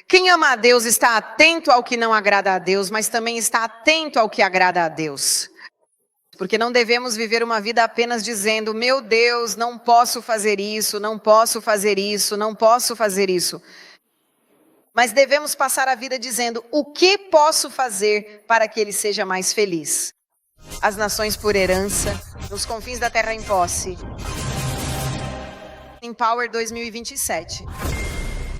Quem ama a Deus está atento ao que não agrada a Deus, mas também está atento ao que agrada a Deus. Porque não devemos viver uma vida apenas dizendo, meu Deus, não posso fazer isso, não posso fazer isso, não posso fazer isso. Mas devemos passar a vida dizendo, o que posso fazer para que Ele seja mais feliz? As nações por herança, nos confins da terra em posse. Empower 2027.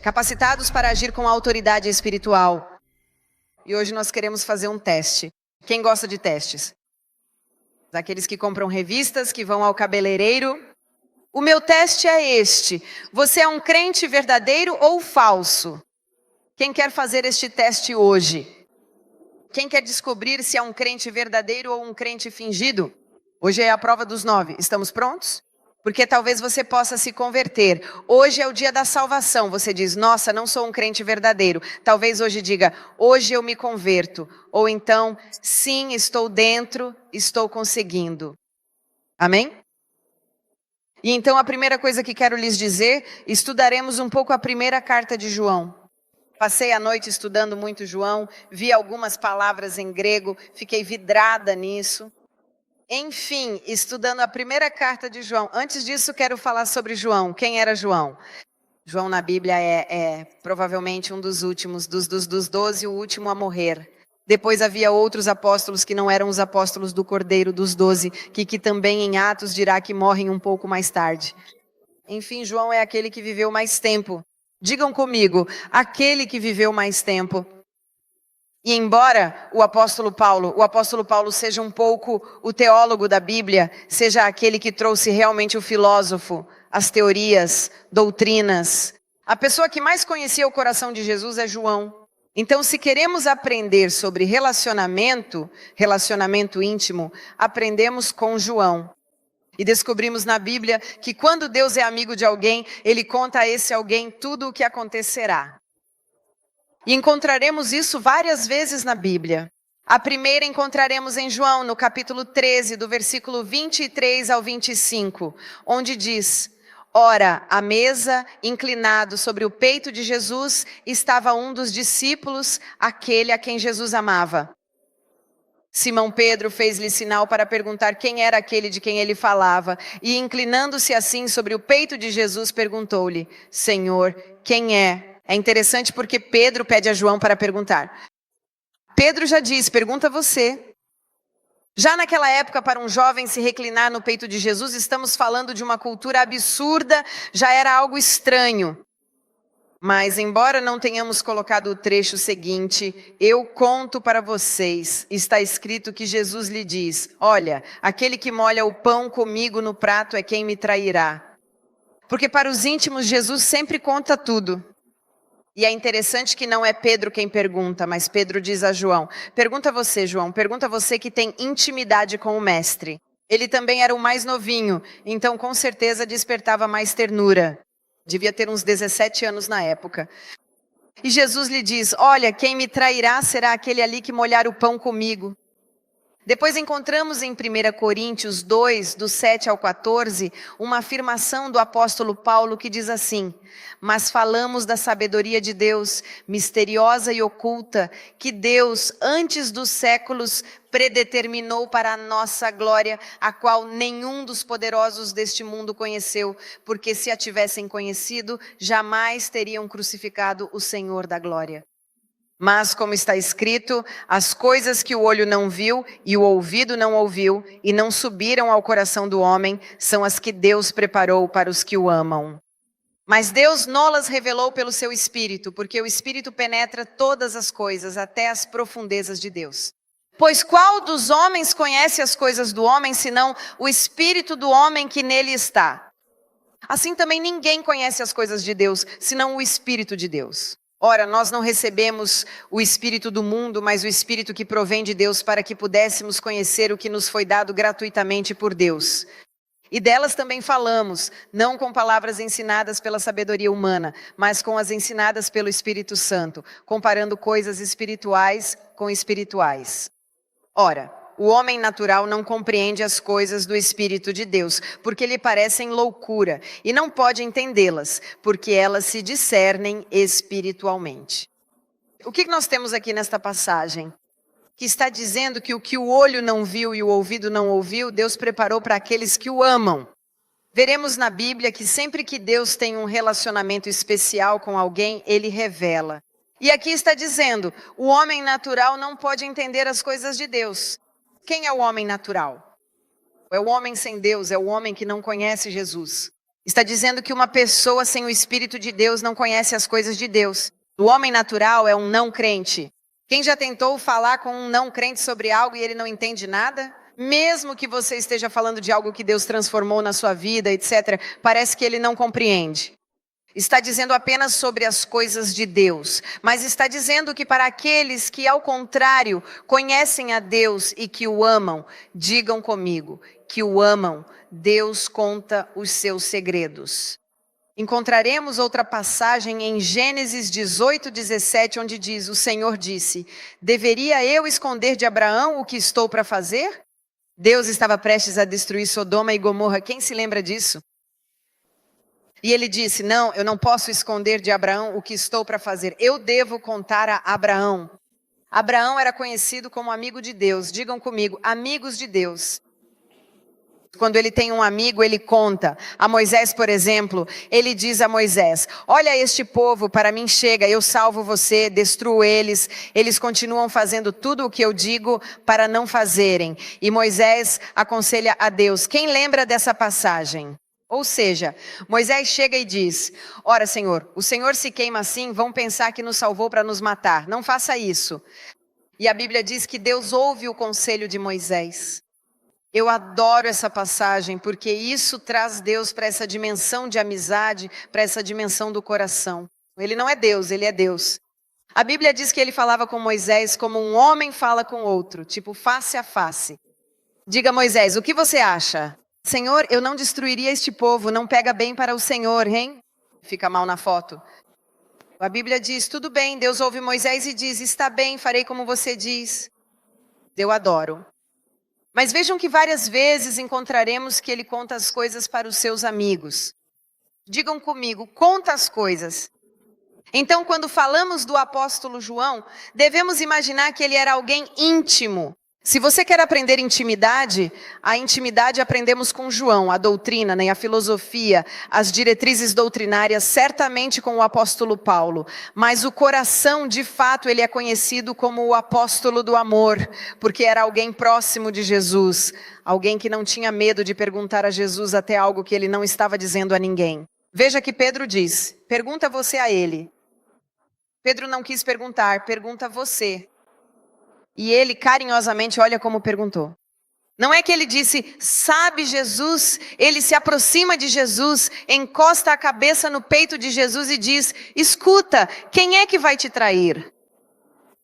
Capacitados para agir com autoridade espiritual. E hoje nós queremos fazer um teste. Quem gosta de testes? Aqueles que compram revistas, que vão ao cabeleireiro. O meu teste é este. Você é um crente verdadeiro ou falso? Quem quer fazer este teste hoje? Quem quer descobrir se é um crente verdadeiro ou um crente fingido? Hoje é a prova dos 9. Estamos prontos? Porque talvez você possa se converter. Hoje é o dia da salvação. Você diz, nossa, não sou um crente verdadeiro. Talvez hoje diga, hoje eu me converto. Ou então, sim, estou dentro, estou conseguindo. Amém? E então a primeira coisa que quero lhes dizer, estudaremos um pouco a primeira carta de João. Passei a noite estudando muito João, vi algumas palavras em grego, fiquei vidrada nisso. Enfim, estudando a primeira carta de João. Antes disso, quero falar sobre João. Quem era João? João na Bíblia é provavelmente um dos últimos, dos 12, o último a morrer. Depois havia outros apóstolos que não eram os apóstolos do Cordeiro dos 12, que também em Atos dirá que morrem um pouco mais tarde. Enfim, João é aquele que viveu mais tempo. Digam comigo, aquele que viveu mais tempo. E embora o apóstolo Paulo seja um pouco o teólogo da Bíblia, seja aquele que trouxe realmente o filósofo, as teorias, doutrinas, a pessoa que mais conhecia o coração de Jesus é João. Então, se queremos aprender sobre relacionamento íntimo, aprendemos com João. E descobrimos na Bíblia que quando Deus é amigo de alguém, Ele conta a esse alguém tudo o que acontecerá. E encontraremos isso várias vezes na Bíblia. A primeira encontraremos em João, no capítulo 13, do versículo 23 ao 25, onde diz, ora, à mesa, inclinado sobre o peito de Jesus, estava um dos discípulos, aquele a quem Jesus amava. Simão Pedro fez-lhe sinal para perguntar quem era aquele de quem ele falava, e inclinando-se assim sobre o peito de Jesus, perguntou-lhe, Senhor, quem é? É interessante porque Pedro pede a João para perguntar. Pedro já diz, pergunta você. Já naquela época, para um jovem se reclinar no peito de Jesus, estamos falando de uma cultura absurda, já era algo estranho. Mas, embora não tenhamos colocado o trecho seguinte, eu conto para vocês, está escrito que Jesus lhe diz, olha, aquele que molha o pão comigo no prato é quem me trairá. Porque para os íntimos, Jesus sempre conta tudo. E é interessante que não é Pedro quem pergunta, mas Pedro diz a João, pergunta você, João, pergunta você que tem intimidade com o mestre. Ele também era o mais novinho, então com certeza despertava mais ternura. Devia ter uns 17 anos na época. E Jesus lhe diz, olha, quem me trairá será aquele ali que molhar o pão comigo. Depois encontramos em 1 Coríntios 2, do 7 ao 14, uma afirmação do apóstolo Paulo que diz assim, mas falamos da sabedoria de Deus, misteriosa e oculta, que Deus, antes dos séculos, predeterminou para a nossa glória, a qual nenhum dos poderosos deste mundo conheceu, porque se a tivessem conhecido, jamais teriam crucificado o Senhor da glória. Mas, como está escrito, as coisas que o olho não viu e o ouvido não ouviu e não subiram ao coração do homem, são as que Deus preparou para os que o amam. Mas Deus nolas revelou pelo seu Espírito, porque o Espírito penetra todas as coisas, até as profundezas de Deus. Pois qual dos homens conhece as coisas do homem, senão o Espírito do homem que nele está? Assim também ninguém conhece as coisas de Deus, senão o Espírito de Deus. Ora, nós não recebemos o Espírito do mundo, mas o Espírito que provém de Deus para que pudéssemos conhecer o que nos foi dado gratuitamente por Deus. E delas também falamos, não com palavras ensinadas pela sabedoria humana, mas com as ensinadas pelo Espírito Santo, comparando coisas espirituais com espirituais. Ora, o homem natural não compreende as coisas do Espírito de Deus, porque lhe parecem loucura, e não pode entendê-las, porque elas se discernem espiritualmente. O que nós temos aqui nesta passagem? Que está dizendo que o olho não viu e o ouvido não ouviu, Deus preparou para aqueles que o amam. Veremos na Bíblia que sempre que Deus tem um relacionamento especial com alguém, Ele revela. E aqui está dizendo, o homem natural não pode entender as coisas de Deus. Quem é o homem natural? É o homem sem Deus, é o homem que não conhece Jesus. Está dizendo que uma pessoa sem o Espírito de Deus não conhece as coisas de Deus. O homem natural é um não crente. Quem já tentou falar com um não crente sobre algo e ele não entende nada? Mesmo que você esteja falando de algo que Deus transformou na sua vida, etc., parece que ele não compreende. Está dizendo apenas sobre as coisas de Deus, mas está dizendo que para aqueles que, ao contrário, conhecem a Deus e que o amam, digam comigo, que o amam, Deus conta os seus segredos. Encontraremos outra passagem em Gênesis 18:17, onde diz, o Senhor disse, deveria eu esconder de Abraão o que estou para fazer? Deus estava prestes a destruir Sodoma e Gomorra, quem se lembra disso? E ele disse, não, eu não posso esconder de Abraão o que estou para fazer. Eu devo contar a Abraão. Abraão era conhecido como amigo de Deus. Digam comigo, amigos de Deus. Quando ele tem um amigo, ele conta. A Moisés, por exemplo, ele diz a Moisés, olha este povo, para mim chega, eu salvo você, destruo eles. Eles continuam fazendo tudo o que eu digo para não fazerem. E Moisés aconselha a Deus. Quem lembra dessa passagem? Ou seja, Moisés chega e diz, ora Senhor, o Senhor se queima assim, vão pensar que nos salvou para nos matar. Não faça isso. E a Bíblia diz que Deus ouve o conselho de Moisés. Eu adoro essa passagem, porque isso traz Deus para essa dimensão de amizade, para essa dimensão do coração. Ele não é Deus, ele é Deus. A Bíblia diz que ele falava com Moisés como um homem fala com outro, tipo face a face. Diga Moisés, o que você acha? Senhor, eu não destruiria este povo, não pega bem para o Senhor, hein? Fica mal na foto. A Bíblia diz, tudo bem, Deus ouve Moisés e diz, está bem, farei como você diz. Eu adoro. Mas vejam que várias vezes encontraremos que ele conta as coisas para os seus amigos. Digam comigo, conta as coisas. Então, quando falamos do apóstolo João, devemos imaginar que ele era alguém íntimo. Se você quer aprender intimidade, a intimidade aprendemos com João, a doutrina, né, a filosofia, as diretrizes doutrinárias, certamente com o apóstolo Paulo. Mas o coração, de fato, ele é conhecido como o apóstolo do amor, porque era alguém próximo de Jesus, alguém que não tinha medo de perguntar a Jesus até algo que ele não estava dizendo a ninguém. Veja que Pedro diz, pergunta você a ele. Pedro não quis perguntar, pergunta você. E ele carinhosamente, olha como perguntou. Não é que ele disse, sabe Jesus, ele se aproxima de Jesus, encosta a cabeça no peito de Jesus e diz, escuta, quem é que vai te trair?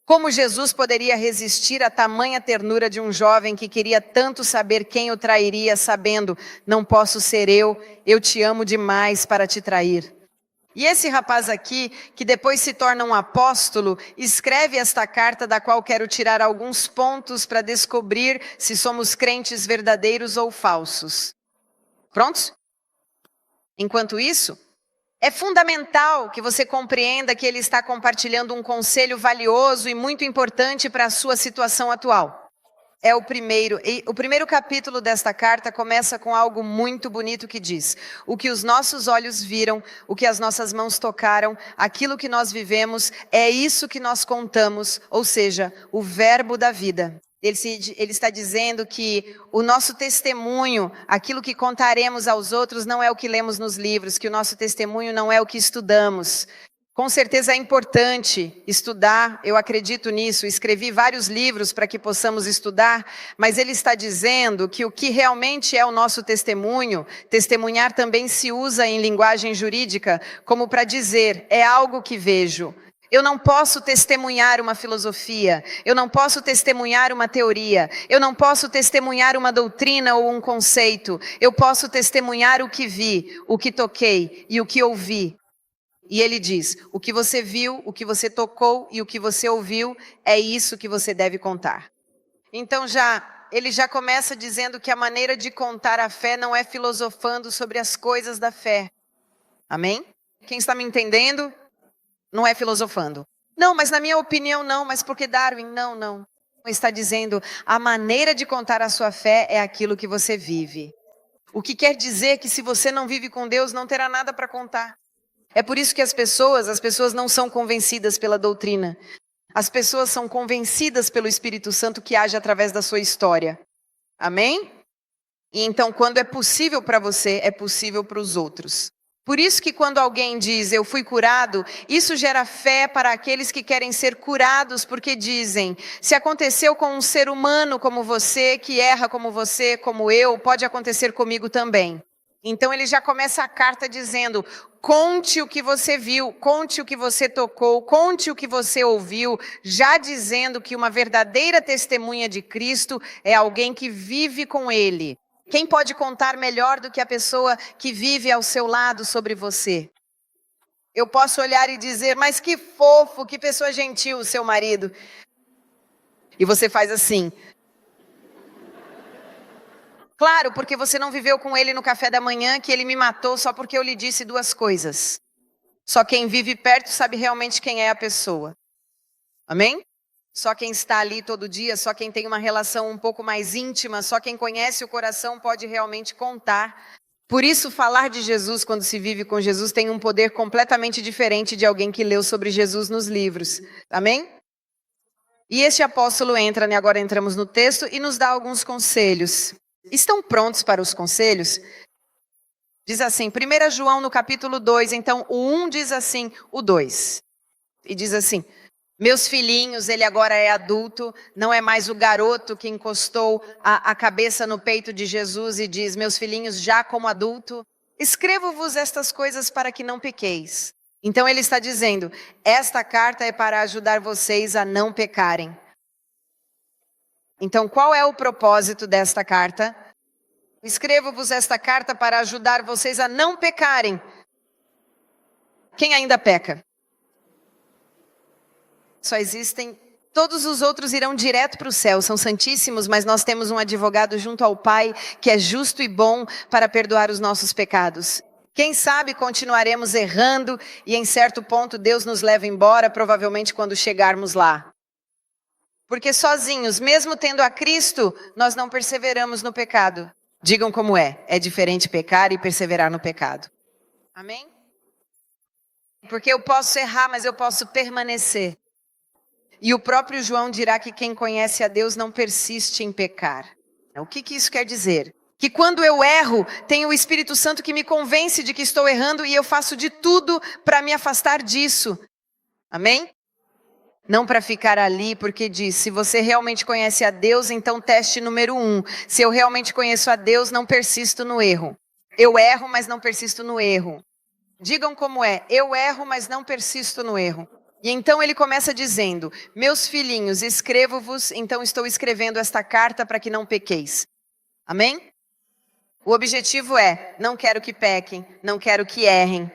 Como Jesus poderia resistir à tamanha ternura de um jovem que queria tanto saber quem o trairia, sabendo, não posso ser eu te amo demais para te trair. E esse rapaz aqui, que depois se torna um apóstolo, escreve esta carta da qual quero tirar alguns pontos para descobrir se somos crentes verdadeiros ou falsos. Prontos? Enquanto isso, é fundamental que você compreenda que ele está compartilhando um conselho valioso e muito importante para a sua situação atual. É o primeiro capítulo desta carta começa com algo muito bonito que diz, o que os nossos olhos viram, o que as nossas mãos tocaram, aquilo que nós vivemos, é isso que nós contamos, ou seja, o verbo da vida. Ele está dizendo que o nosso testemunho, aquilo que contaremos aos outros não é o que lemos nos livros, que o nosso testemunho não é o que estudamos. Com certeza é importante estudar, eu acredito nisso, escrevi vários livros para que possamos estudar, mas ele está dizendo que o que realmente é o nosso testemunho, testemunhar também se usa em linguagem jurídica como para dizer, é algo que vejo. Eu não posso testemunhar uma filosofia, eu não posso testemunhar uma teoria, eu não posso testemunhar uma doutrina ou um conceito, eu posso testemunhar o que vi, o que toquei e o que ouvi. E ele diz, o que você viu, o que você tocou e o que você ouviu, é isso que você deve contar. Então já ele já começa dizendo que a maneira de contar a fé não é filosofando sobre as coisas da fé. Amém? Quem está me entendendo? Não é filosofando. Não, mas na minha opinião não, mas porque Darwin? Não. Está dizendo, a maneira de contar a sua fé é aquilo que você vive. O que quer dizer que se você não vive com Deus, não terá nada para contar. É por isso que as pessoas não são convencidas pela doutrina. As pessoas são convencidas pelo Espírito Santo que age através da sua história. Amém? E então, quando é possível para você, é possível para os outros. Por isso que quando alguém diz, eu fui curado, isso gera fé para aqueles que querem ser curados, porque dizem, se aconteceu com um ser humano como você, que erra como você, como eu, pode acontecer comigo também. Então ele já começa a carta dizendo, conte o que você viu, conte o que você tocou, conte o que você ouviu, já dizendo que uma verdadeira testemunha de Cristo é alguém que vive com Ele. Quem pode contar melhor do que a pessoa que vive ao seu lado sobre você? Eu posso olhar e dizer, mas que fofo, que pessoa gentil, seu marido. E você faz assim. Claro, porque você não viveu com ele no café da manhã, que ele me matou só porque eu lhe disse duas coisas. Só quem vive perto sabe realmente quem é a pessoa. Amém? Só quem está ali todo dia, só quem tem uma relação um pouco mais íntima, só quem conhece o coração pode realmente contar. Por isso, falar de Jesus quando se vive com Jesus tem um poder completamente diferente de alguém que leu sobre Jesus nos livros. Amém? E este apóstolo entra, agora entramos no texto, e nos dá alguns conselhos. Estão prontos para os conselhos? Diz assim, 1 João no capítulo 2, então o 1 diz assim, o 2. E diz assim, meus filhinhos, ele agora é adulto, não é mais o garoto que encostou a cabeça no peito de Jesus e diz, meus filhinhos, já como adulto, escrevo-vos estas coisas para que não pequeis. Então ele está dizendo, esta carta é para ajudar vocês a não pecarem. Então qual é o propósito desta carta? Escrevo-vos esta carta para ajudar vocês a não pecarem. Quem ainda peca? Só existem, todos os outros irão direto para o céu, são santíssimos, mas nós temos um advogado junto ao Pai, que é justo e bom para perdoar os nossos pecados. Quem sabe continuaremos errando e em certo ponto Deus nos leva embora, provavelmente quando chegarmos lá. Porque sozinhos, mesmo tendo a Cristo, nós não perseveramos no pecado. Digam como é diferente pecar e perseverar no pecado. Amém? Porque eu posso errar, mas eu posso permanecer. E o próprio João dirá que quem conhece a Deus não persiste em pecar. O que isso quer dizer? Que quando eu erro, tem o Espírito Santo que me convence de que estou errando e eu faço de tudo para me afastar disso. Amém? Não para ficar ali, porque diz, se você realmente conhece a Deus, então teste número 1. Se eu realmente conheço a Deus, não persisto no erro. Eu erro, mas não persisto no erro. Digam como é, eu erro, mas não persisto no erro. E então ele começa dizendo, meus filhinhos, escrevo-vos, então estou escrevendo esta carta para que não pequeis. Amém? O objetivo é, não quero que pequem, não quero que errem.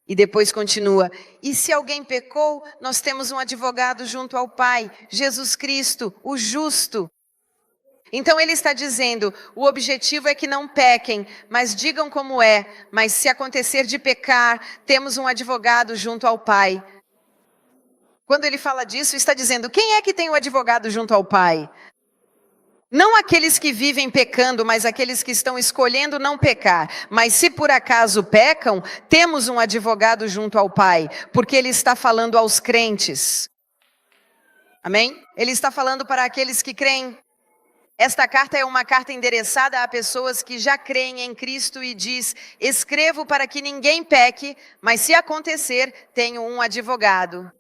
E depois continua, e se alguém pecou, nós temos um advogado junto ao Pai, Jesus Cristo, o justo. Então ele está dizendo, o objetivo é que não pequem, mas digam como é, mas se acontecer de pecar, temos um advogado junto ao Pai. Quando ele fala disso, está dizendo, quem é que tem o advogado junto ao Pai? Não aqueles que vivem pecando, mas aqueles que estão escolhendo não pecar. Mas se por acaso pecam, temos um advogado junto ao Pai, porque ele está falando aos crentes. Amém? Ele está falando para aqueles que creem. Esta carta é uma carta endereçada a pessoas que já creem em Cristo e diz, escrevo para que ninguém peque, mas se acontecer, tenho um advogado.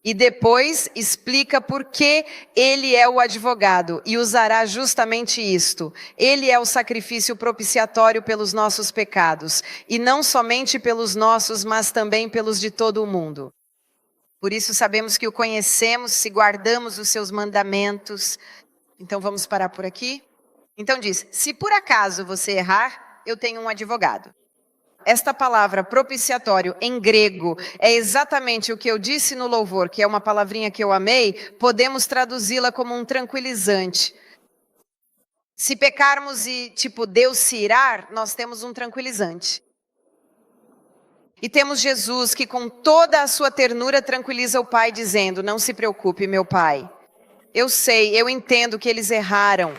E depois explica por que ele é o advogado e usará justamente isto. Ele é o sacrifício propiciatório pelos nossos pecados. E não somente pelos nossos, mas também pelos de todo o mundo. Por isso sabemos que o conhecemos se guardamos os seus mandamentos. Então vamos parar por aqui. Então diz, se por acaso você errar, eu tenho um advogado. Esta palavra propiciatório em grego é exatamente o que eu disse no louvor, que é uma palavrinha que eu amei, podemos traduzi-la como um tranquilizante. Se pecarmos e, Deus se irar, nós temos um tranquilizante. E temos Jesus que com toda a sua ternura tranquiliza o Pai dizendo, não se preocupe, meu Pai. Eu sei, eu entendo que eles erraram.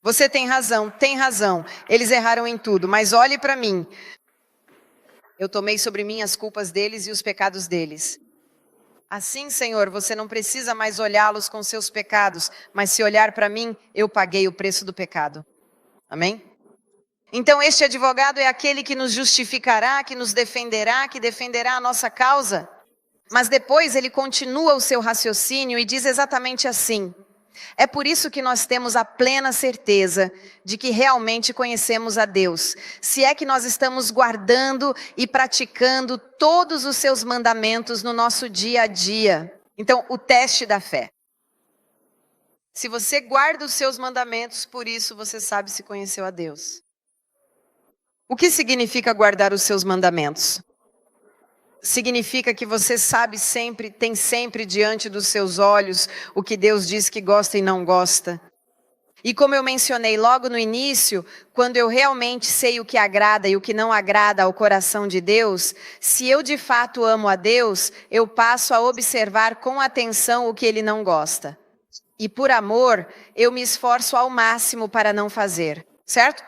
Você tem razão. Eles erraram em tudo, mas olhe para mim. Eu tomei sobre mim as culpas deles e os pecados deles. Assim, Senhor, você não precisa mais olhá-los com seus pecados, mas se olhar para mim, eu paguei o preço do pecado. Amém? Então este advogado é aquele que nos justificará, que nos defenderá, que defenderá a nossa causa. Mas depois ele continua o seu raciocínio e diz exatamente assim. É por isso que nós temos a plena certeza de que realmente conhecemos a Deus. Se é que nós estamos guardando e praticando todos os seus mandamentos no nosso dia a dia. Então, o teste da fé. Se você guarda os seus mandamentos, por isso você sabe se conheceu a Deus. O que significa guardar os seus mandamentos? Significa que você sabe sempre, tem sempre diante dos seus olhos o que Deus diz que gosta e não gosta. E como eu mencionei logo no início, quando eu realmente sei o que agrada e o que não agrada ao coração de Deus, se eu de fato amo a Deus, eu passo a observar com atenção o que Ele não gosta. E por amor, eu me esforço ao máximo para não fazer, certo?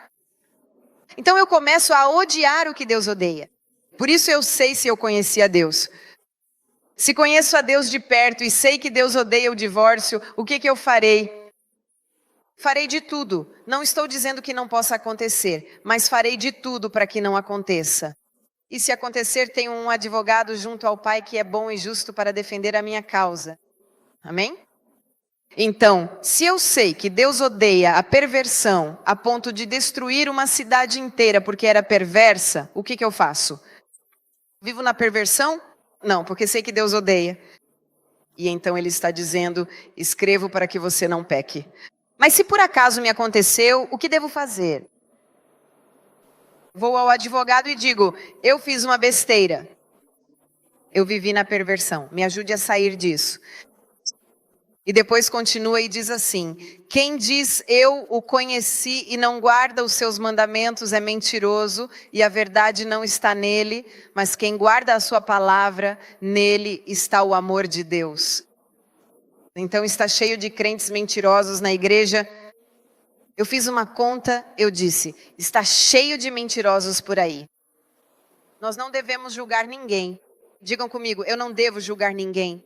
Então eu começo a odiar o que Deus odeia. Por isso eu sei se eu conheci a Deus. Se conheço a Deus de perto e sei que Deus odeia o divórcio, o que eu farei? Farei de tudo. Não estou dizendo que não possa acontecer, mas farei de tudo para que não aconteça. E se acontecer, tenho um advogado junto ao Pai que é bom e justo para defender a minha causa. Amém? Então, se eu sei que Deus odeia a perversão a ponto de destruir uma cidade inteira porque era perversa, o que eu faço? Vivo na perversão? Não, porque sei que Deus odeia. E então Ele está dizendo, escrevo para que você não peque. Mas se por acaso me aconteceu, o que devo fazer? Vou ao advogado e digo, eu fiz uma besteira. Eu vivi na perversão, me ajude a sair disso. E depois continua e diz assim, quem diz eu o conheci e não guarda os seus mandamentos é mentiroso e a verdade não está nele, mas quem guarda a sua palavra, nele está o amor de Deus. Então está cheio de crentes mentirosos na igreja. Eu fiz uma conta, eu disse, está cheio de mentirosos por aí. Nós não devemos julgar ninguém. Digam comigo, eu não devo julgar ninguém.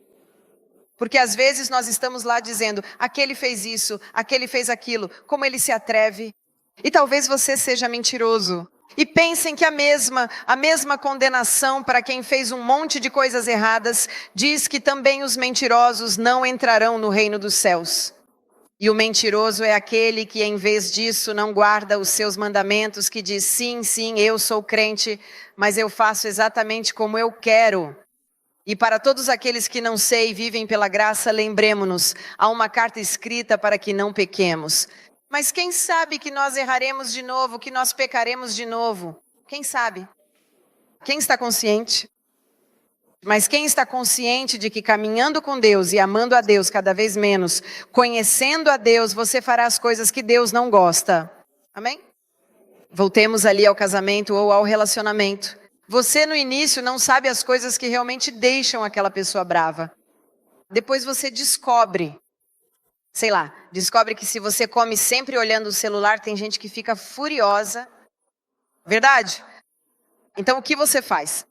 Porque às vezes nós estamos lá dizendo, aquele fez isso, aquele fez aquilo, como ele se atreve? E talvez você seja mentiroso. E pensem que a mesma condenação para quem fez um monte de coisas erradas, diz que também os mentirosos não entrarão no reino dos céus. E o mentiroso é aquele que em vez disso não guarda os seus mandamentos, que diz, sim, eu sou crente, mas eu faço exatamente como eu quero. E para todos aqueles que não sei e vivem pela graça, lembremos-nos, há uma carta escrita para que não pequemos. Mas quem sabe que nós erraremos de novo, que nós pecaremos de novo? Quem sabe? Quem está consciente? Mas quem está consciente de que caminhando com Deus e amando a Deus cada vez menos, conhecendo a Deus, você fará as coisas que Deus não gosta. Amém? Voltemos ali ao casamento ou ao relacionamento. Você no início não sabe as coisas que realmente deixam aquela pessoa brava. Depois você descobre, descobre que se você come sempre olhando o celular, tem gente que fica furiosa. Verdade? Então o que você faz?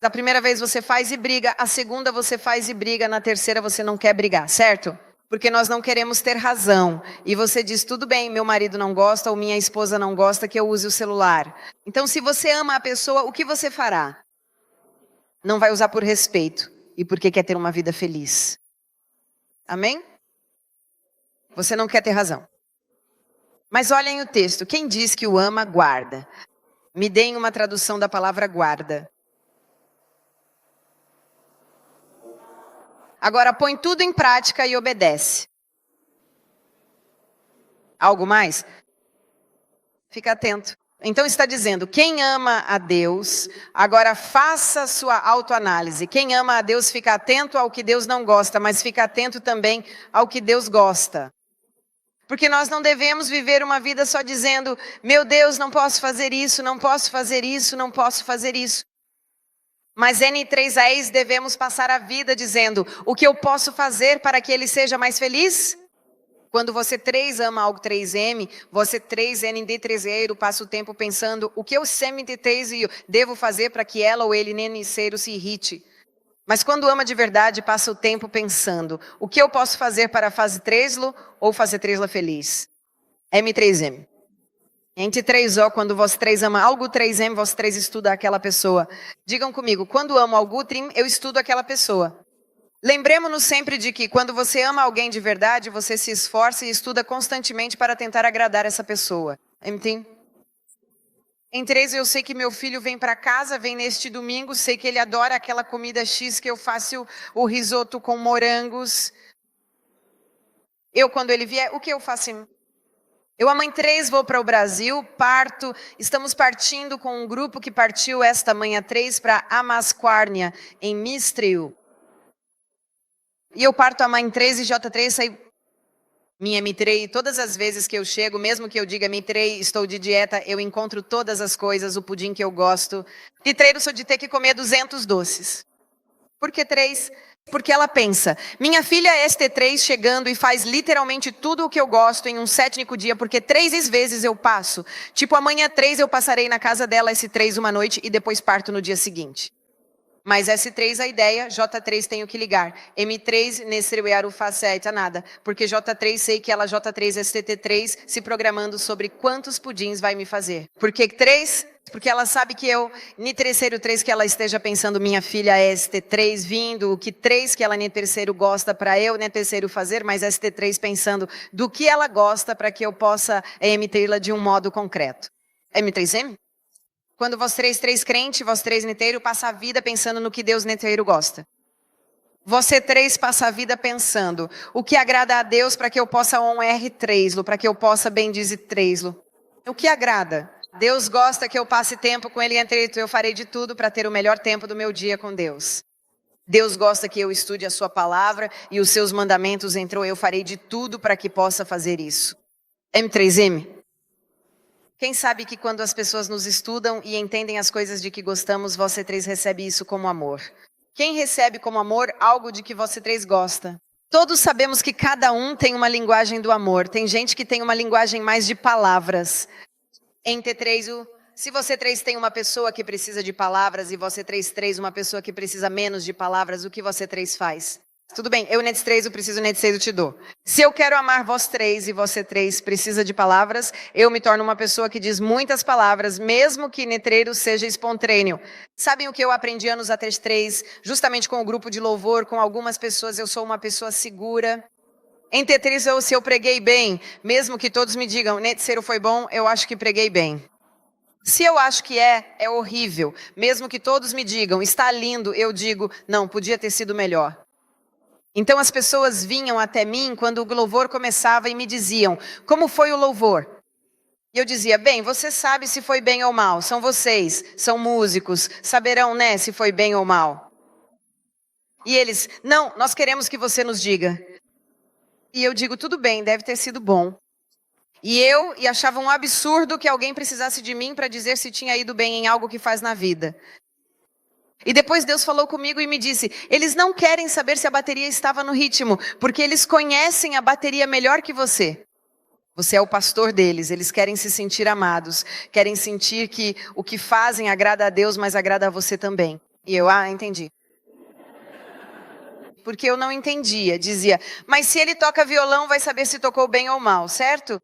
Da primeira vez você faz e briga, a segunda você faz e briga, na terceira você não quer brigar, certo? Porque nós não queremos ter razão. E você diz, tudo bem, meu marido não gosta ou minha esposa não gosta que eu use o celular. Então, se você ama a pessoa, o que você fará? Não vai usar por respeito e porque quer ter uma vida feliz. Amém? Você não quer ter razão. Mas olhem o texto. Quem diz que o ama, guarda. Me deem uma tradução da palavra guarda. Agora põe tudo em prática e obedece. Algo mais? Fica atento. Então está dizendo, quem ama a Deus, agora faça sua autoanálise. Quem ama a Deus fica atento ao que Deus não gosta, mas fica atento também ao que Deus gosta. Porque nós não devemos viver uma vida só dizendo, meu Deus, não posso fazer isso, não posso fazer isso, não posso fazer isso. Mas N3As devemos passar a vida dizendo, o que eu posso fazer para que ele seja mais feliz? Quando você 3 ama algo 3M, você 3ND3eiro passa o tempo pensando, o que eu semi-3 devo fazer para que ela ou ele neniceiro se irrite? Mas quando ama de verdade, passa o tempo pensando, o que eu posso fazer para fazer 3lo ou fazer 3la feliz? M3M. Entre 3O, quando você 3 ama algo 3M, você 3 estuda aquela pessoa. Digam comigo, quando amo algo 3, eu estudo aquela pessoa. Lembremos-nos sempre de que quando você ama alguém de verdade, você se esforça e estuda constantemente para tentar agradar essa pessoa. Entende? Em 3, eu sei que meu filho vem para casa, vem neste domingo, sei que ele adora aquela comida X que eu faço o risoto com morangos. Eu, quando ele vier, o que eu faço? Eu, a mãe 3, vou para o Brasil, parto, estamos partindo com um grupo que partiu esta manhã 3 para Amasquarnia, em Mistril. E eu parto a mãe 3 e J3 sai minha M3, todas as vezes que eu chego, mesmo que eu diga M3, estou de dieta, eu encontro todas as coisas, o pudim que eu gosto. De 3, eu sou de ter que comer 200 doces. Por que 3? Porque ela pensa, minha filha é ST3 chegando e faz literalmente tudo o que eu gosto em um sétnico dia, porque 3 vezes eu passo. Tipo, amanhã 3 eu passarei na casa dela S3 uma noite e depois parto no dia seguinte. Mas S3 a ideia, J3 tenho que ligar. M3 Nesreuiaru Faceta nada. Porque J3 sei que ela J3 STT3 se programando sobre quantos pudins vai me fazer. Por que 3? Porque ela sabe que eu, ni terceiro 3 que ela esteja pensando, minha filha é ST3 vindo, o que 3 que ela ni terceiro gosta para eu, ni terceiro fazer, mas ST3 pensando do que ela gosta para que eu possa emitir-la de um modo concreto. M3M? Quando você 3 crente, você 3 neteiro, passa a vida pensando no que Deus neteiro gosta. Você 3 passa a vida pensando o que agrada a Deus para que eu possa honrar 3lo, para que eu possa bendizer 3lo. O que agrada? Deus gosta que eu passe tempo com Ele, eu farei de tudo para ter o melhor tempo do meu dia com Deus. Deus gosta que eu estude a sua palavra e os seus mandamentos entrou, eu farei de tudo para que possa fazer isso. M3M? Quem sabe que quando as pessoas nos estudam e entendem as coisas de que gostamos, você 3 recebe isso como amor. Quem recebe como amor algo de que você 3 gosta? Todos sabemos que cada um tem uma linguagem do amor. Tem gente que tem uma linguagem mais de palavras. Em T3, se você 3 tem uma pessoa que precisa de palavras e você 3 uma pessoa que precisa menos de palavras, o que você 3 faz? Tudo bem, eu netes 3, eu preciso netes 6, eu te dou. Se eu quero amar vós 3 e você 3 precisa de palavras, eu me torno uma pessoa que diz muitas palavras, mesmo que netreiro seja espontâneo. Sabem o que eu aprendi anos a 3, justamente com o grupo de louvor, com algumas pessoas, eu sou uma pessoa segura. Em T3, se eu preguei bem, mesmo que todos me digam, netseiro foi bom, eu acho que preguei bem. Se eu acho que é horrível. Mesmo que todos me digam, está lindo, eu digo, não, podia ter sido melhor. Então as pessoas vinham até mim quando o louvor começava e me diziam, como foi o louvor? E eu dizia, bem, você sabe se foi bem ou mal, são vocês, são músicos, saberão, né, se foi bem ou mal. E eles, não, nós queremos que você nos diga. E eu digo, tudo bem, deve ter sido bom. E achava um absurdo que alguém precisasse de mim para dizer se tinha ido bem em algo que faz na vida. E depois Deus falou comigo e me disse, eles não querem saber se a bateria estava no ritmo, porque eles conhecem a bateria melhor que você. Você é o pastor deles, eles querem se sentir amados, querem sentir que o que fazem agrada a Deus, mas agrada a você também. E eu, entendi. Porque eu não entendia, dizia, mas se ele toca violão, vai saber se tocou bem ou mal, certo?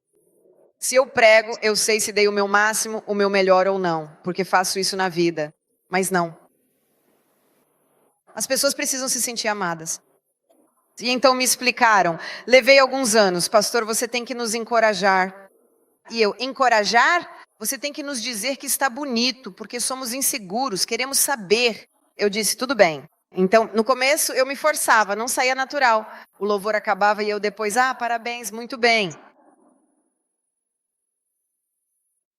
Se eu prego, eu sei se dei o meu máximo, o meu melhor ou não, porque faço isso na vida, mas não. As pessoas precisam se sentir amadas. E então me explicaram, levei alguns anos, pastor, você tem que nos encorajar. E eu, encorajar? Você tem que nos dizer que está bonito, porque somos inseguros, queremos saber. Eu disse, tudo bem. Então, no começo eu me forçava, não saía natural. O louvor acabava e eu depois, parabéns, muito bem.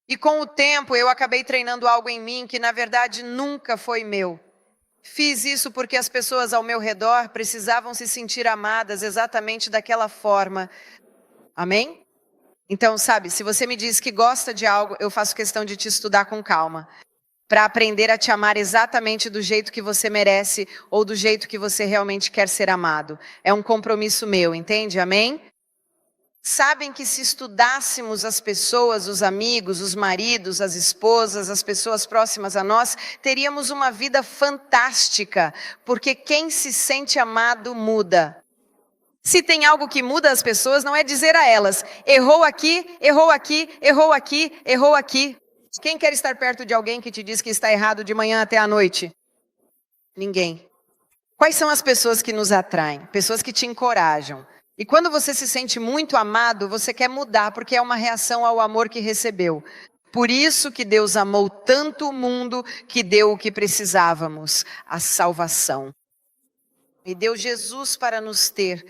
E com o tempo eu acabei treinando algo em mim que na verdade nunca foi meu. Fiz isso porque as pessoas ao meu redor precisavam se sentir amadas exatamente daquela forma. Amém? Então, sabe, se você me diz que gosta de algo, eu faço questão de te estudar com calma, para aprender a te amar exatamente do jeito que você merece ou do jeito que você realmente quer ser amado. É um compromisso meu, entende? Amém? Sabem que se estudássemos as pessoas, os amigos, os maridos, as esposas, as pessoas próximas a nós, teríamos uma vida fantástica, porque quem se sente amado muda. Se tem algo que muda as pessoas, não é dizer a elas, errou aqui, errou aqui, errou aqui, errou aqui. Quem quer estar perto de alguém que te diz que está errado de manhã até a noite? Ninguém. Quais são as pessoas que nos atraem? Pessoas que te encorajam. E quando você se sente muito amado, você quer mudar, porque é uma reação ao amor que recebeu. Por isso que Deus amou tanto o mundo, que deu o que precisávamos, a salvação. E deu Jesus para nos ter.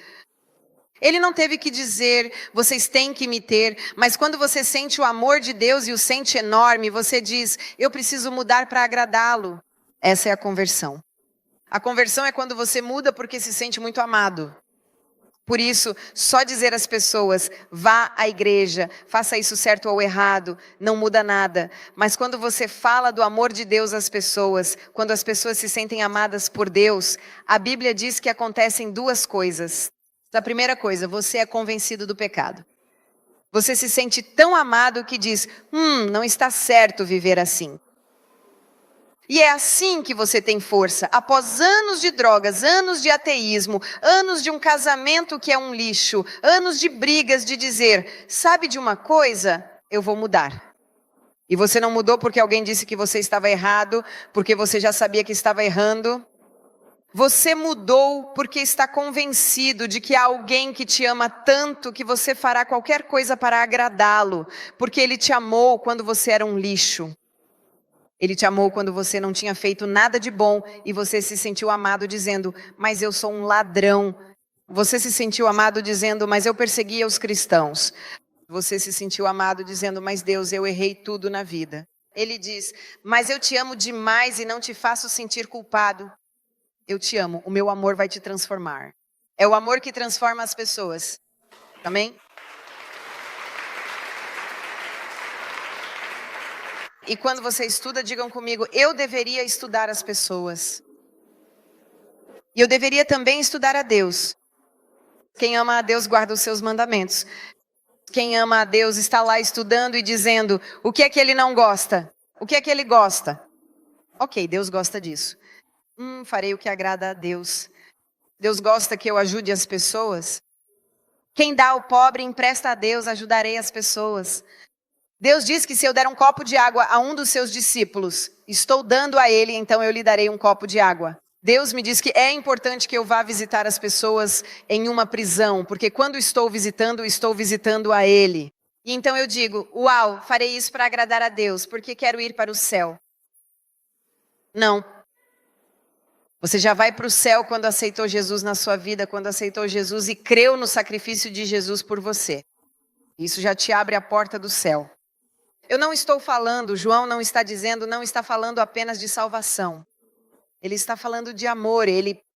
Ele não teve que dizer, vocês têm que me ter, mas quando você sente o amor de Deus e o sente enorme, você diz, eu preciso mudar para agradá-lo. Essa é a conversão. A conversão é quando você muda porque se sente muito amado. Por isso, só dizer às pessoas, vá à igreja, faça isso certo ou errado, não muda nada. Mas quando você fala do amor de Deus às pessoas, quando as pessoas se sentem amadas por Deus, a Bíblia diz que acontecem duas coisas. A primeira coisa, você é convencido do pecado. Você se sente tão amado que diz, não está certo viver assim. E é assim que você tem força, após anos de drogas, anos de ateísmo, anos de um casamento que é um lixo, anos de brigas, de dizer, sabe de uma coisa? Eu vou mudar. E você não mudou porque alguém disse que você estava errado, porque você já sabia que estava errando. Você mudou porque está convencido de que há alguém que te ama tanto que você fará qualquer coisa para agradá-lo, porque ele te amou quando você era um lixo. Ele te amou quando você não tinha feito nada de bom e você se sentiu amado dizendo, mas eu sou um ladrão. Você se sentiu amado dizendo, mas eu perseguia os cristãos. Você se sentiu amado dizendo, mas Deus, eu errei tudo na vida. Ele diz, mas eu te amo demais e não te faço sentir culpado. Eu te amo, o meu amor vai te transformar. É o amor que transforma as pessoas. Amém? E quando você estuda, digam comigo, eu deveria estudar as pessoas. E eu deveria também estudar a Deus. Quem ama a Deus guarda os seus mandamentos. Quem ama a Deus está lá estudando e dizendo, o que é que ele não gosta? O que é que ele gosta? Ok, Deus gosta disso. Farei o que agrada a Deus. Deus gosta que eu ajude as pessoas. Quem dá ao pobre empresta a Deus, ajudarei as pessoas. Deus diz que se eu der um copo de água a um dos seus discípulos, estou dando a ele, então eu lhe darei um copo de água. Deus me diz que é importante que eu vá visitar as pessoas em uma prisão, porque quando estou visitando a ele. E então eu digo, uau, farei isso para agradar a Deus, porque quero ir para o céu. Não. Você já vai para o céu quando aceitou Jesus na sua vida, quando aceitou Jesus e creu no sacrifício de Jesus por você. Isso já te abre a porta do céu. Eu não estou falando, João não está dizendo, não está falando apenas de salvação. Ele está falando de amor, ele